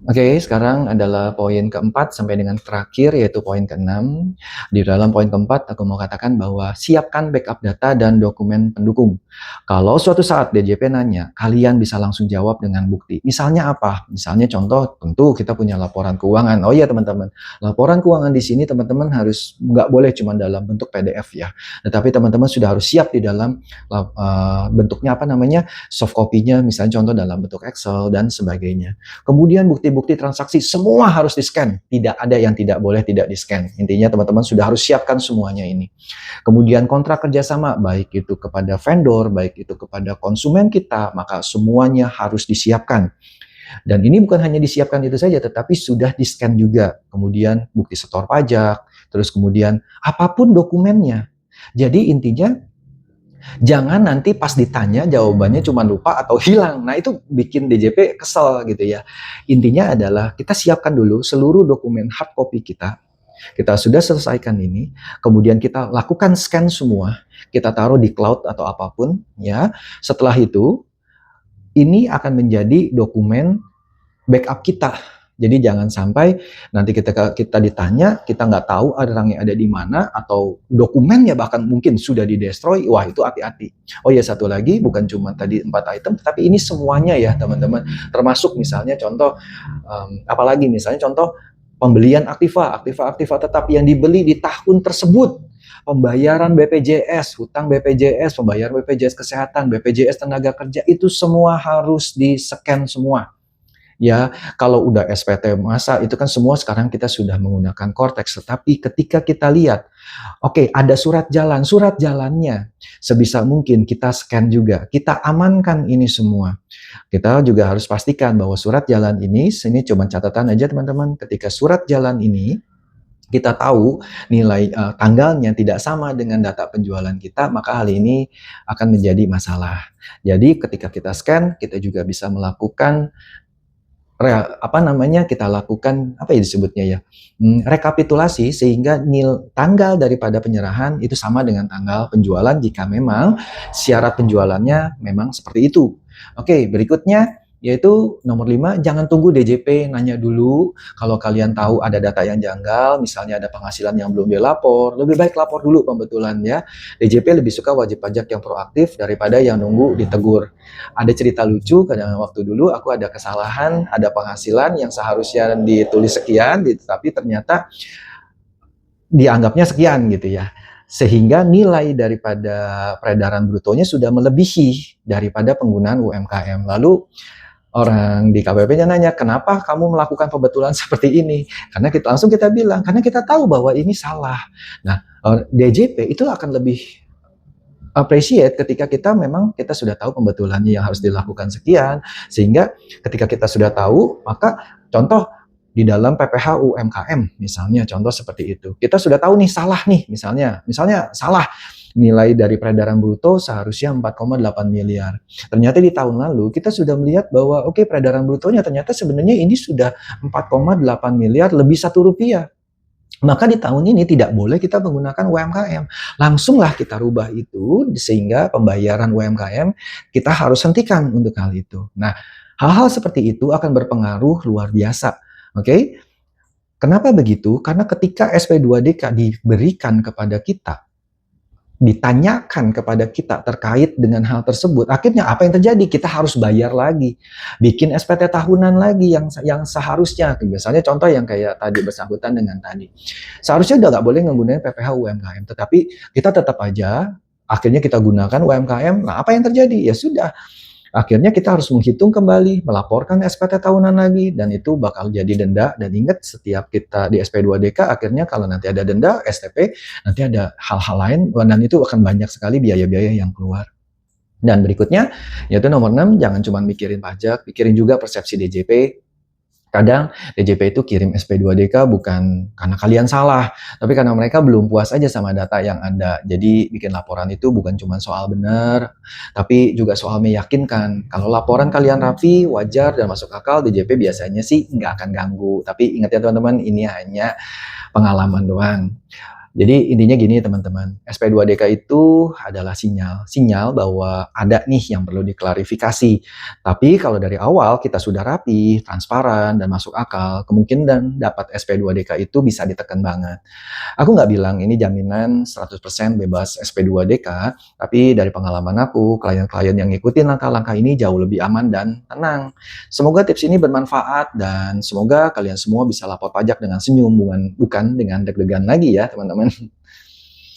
Oke, sekarang adalah poin keempat sampai dengan terakhir, yaitu poin keenam. Di dalam poin keempat, aku mau katakan bahwa siapkan backup data dan dokumen pendukung. Kalau suatu saat DJP nanya, kalian bisa langsung jawab dengan bukti. Misalnya apa? Misalnya contoh, tentu kita punya laporan keuangan. Oh iya teman-teman, laporan keuangan di sini teman-teman harus nggak boleh cuma dalam bentuk PDF ya. Tetapi teman-teman sudah harus siap di dalam bentuknya apa namanya, soft copy-nya, misalnya contoh dalam bentuk Excel dan sebagainya. Kemudian bukti-bukti transaksi semua harus di-scan. Tidak ada yang tidak boleh tidak di-scan. Intinya teman-teman sudah harus siapkan semuanya ini. Kemudian kontrak kerjasama, baik itu kepada vendor, baik itu kepada konsumen kita, maka semuanya harus disiapkan. Dan ini bukan hanya disiapkan itu saja, tetapi sudah di-scan juga. Kemudian bukti setor pajak, terus kemudian apapun dokumennya. Jadi intinya jangan nanti pas ditanya jawabannya cuma lupa atau hilang. Nah itu bikin DJP kesel gitu ya. Intinya adalah kita siapkan dulu seluruh dokumen hard copy kita. Kita sudah selesaikan ini, kemudian kita lakukan scan semua, kita taruh di cloud atau apapun ya. Setelah itu, ini akan menjadi dokumen backup kita. Jadi jangan sampai nanti kita ditanya, kita nggak tahu orangnya ada di mana, atau dokumennya bahkan mungkin sudah di-destroy, wah itu hati-hati. Oh ya satu lagi, bukan cuma tadi 4 item, tapi ini semuanya ya teman-teman. Termasuk misalnya contoh, apalagi misalnya contoh pembelian aktiva tetap yang dibeli di tahun tersebut. Pembayaran BPJS, hutang BPJS, pembayaran BPJS Kesehatan, BPJS Tenaga Kerja, itu semua harus di-scan semua. Ya, kalau udah SPT masa itu kan semua sekarang kita sudah menggunakan Cortex, tetapi ketika kita lihat, oke, ada surat jalannya sebisa mungkin kita scan juga, kita amankan ini semua. Kita juga harus pastikan bahwa surat jalan ini cuma catatan aja teman-teman, ketika surat jalan ini kita tahu nilai tanggalnya tidak sama dengan data penjualan kita, maka hal ini akan menjadi masalah. Jadi ketika kita scan, kita juga bisa melakukan kita lakukan apa ya disebutnya ya, rekapitulasi sehingga tanggal daripada penyerahan itu sama dengan tanggal penjualan jika memang syarat penjualannya memang seperti itu. Oke, berikutnya yaitu nomor 5, jangan tunggu DJP nanya dulu. Kalau kalian tahu ada data yang janggal, misalnya ada penghasilan yang belum dilapor, lebih baik lapor dulu pembetulan ya. DJP lebih suka wajib pajak yang proaktif daripada yang nunggu ditegur. Ada cerita lucu, kadang waktu dulu aku ada kesalahan, ada penghasilan yang seharusnya ditulis sekian, tapi ternyata dianggapnya sekian gitu ya. Sehingga nilai daripada peredaran brutonya sudah melebihi daripada penggunaan UMKM. Lalu orang di KPP-nya nanya, kenapa kamu melakukan pembetulan seperti ini? Karena kita bilang, karena kita tahu bahwa ini salah. Nah, DJP itu akan lebih appreciate ketika kita sudah tahu pembetulannya yang harus dilakukan sekian, sehingga ketika kita sudah tahu, maka contoh di dalam PPh UMKM misalnya, contoh seperti itu. Kita sudah tahu nih salah nih, misalnya salah nilai dari peredaran bruto seharusnya 4,8 miliar. Ternyata di tahun lalu kita sudah melihat bahwa oke, peredaran brutonya ternyata sebenarnya ini sudah 4,8 miliar lebih Rp1. Maka di tahun ini tidak boleh kita menggunakan UMKM. Langsunglah kita rubah itu sehingga pembayaran UMKM kita harus hentikan untuk hal itu. Nah, hal-hal seperti itu akan berpengaruh luar biasa. Oke? Kenapa begitu? Karena ketika SP2DK diberikan kepada kita, ditanyakan kepada kita terkait dengan hal tersebut, akhirnya apa yang terjadi? Kita harus bayar lagi, bikin SPT tahunan lagi yang seharusnya, biasanya contoh yang kayak tadi bersangkutan dengan tadi, seharusnya udah nggak boleh menggunakan PPh UMKM, tetapi kita tetap aja akhirnya kita gunakan UMKM. Nah, apa yang terjadi? Ya sudah, akhirnya kita harus menghitung kembali, melaporkan SPT tahunan lagi, dan itu bakal jadi denda. Dan ingat, setiap kita di SP2DK, akhirnya kalau nanti ada denda, STP, nanti ada hal-hal lain, dan itu akan banyak sekali biaya-biaya yang keluar. Dan berikutnya, yaitu nomor 6, jangan cuma mikirin pajak, pikirin juga persepsi DJP. Kadang DJP itu kirim SP2DK bukan karena kalian salah, tapi karena mereka belum puas aja sama data yang ada. Jadi bikin laporan itu bukan cuma soal benar, tapi juga soal meyakinkan. Kalau laporan kalian rapi, wajar, dan masuk akal, DJP biasanya sih nggak akan ganggu. Tapi ingat ya teman-teman, ini hanya pengalaman doang. Jadi intinya gini teman-teman, SP2DK itu adalah sinyal bahwa ada nih yang perlu diklarifikasi. Tapi kalau dari awal kita sudah rapi, transparan, dan masuk akal, kemungkinan dapat SP2DK itu bisa ditekan banget. Aku nggak bilang ini jaminan 100% bebas SP2DK, tapi dari pengalaman aku, klien-klien yang ngikutin langkah-langkah ini jauh lebih aman dan tenang. Semoga tips ini bermanfaat dan semoga kalian semua bisa lapor pajak dengan senyum, bukan dengan deg-degan lagi ya teman-teman.